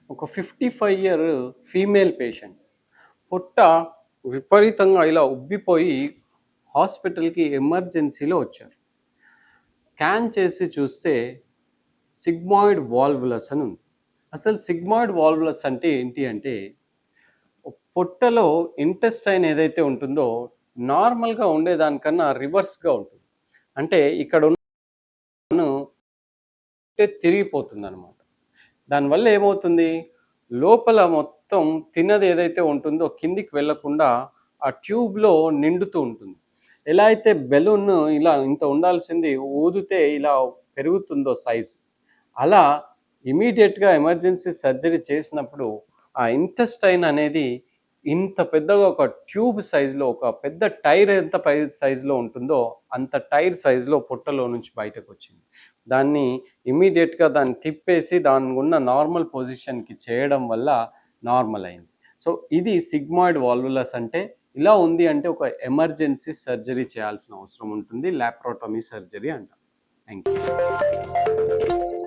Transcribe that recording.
ఒక 55 year female patient. పొట్ట విపరీతంగా ఇలా ఉబ్బిపోయి హాస్పిటల్‌కి ఎమర్జెన్సీలో వచ్చారు. స్కాన్ చేసి చూస్తే సిగ్మాయిడ్ వాల్వులస్ అని ఉంది. అసలు సిగ్మాయిడ్ వాల్వులస్ అంటే ఏంటి అంటే, పొట్టలో ఇంటెస్టైన్ ఏదైతే ఉంటుందో నార్మల్‌గా ఉండేదానికన్నా రివర్స్‌గా ఉంటుంది. అంటే ఇక్కడ తిరిగిపోతుందనమాట. దానివల్ల ఏమవుతుంది, లోపల మొత్తం తిన్నది ఏదైతే ఉంటుందో కిందికి వెళ్ళకుండా ఆ ట్యూబ్‌లో నిండుతూ ఉంటుంది. ఎలా అయితే బెలూన్ ఇలా ఇంత ఉండాల్సింది ఊదితే ఇలా పెరుగుతుందో సైజ్, అలా ఇమ్మీడియేట్‌గా ఎమర్జెన్సీ సర్జరీ చేసినప్పుడు ఆ ఇంటెస్టైన్ అనేది ఇంత పెద్దగా ఒక ట్యూబ్ సైజ్‌లో ఒక పెద్ద టైర్ ఎంత సైజ్‌లో ఉంటుందో అంత టైర్ సైజ్‌లో పొట్టలో నుంచి బయటకొచ్చింది. దాన్ని ఇమ్మీడియేట్‌గా దాన్ని తిప్పేసి దానికున్న నార్మల్ పొజిషన్‌కి చేయడం వల్ల నార్మల్ అయింది. సో, ఇది సిగ్మాయిడ్ వాల్వులస్ అంటే ఇలా ఉంది అంటే ఒక ఎమర్జెన్సీ సర్జరీ చేయాల్సిన అవసరం ఉంటుంది. లాప్రోటమీ సర్జరీ అంటాం. Thank you.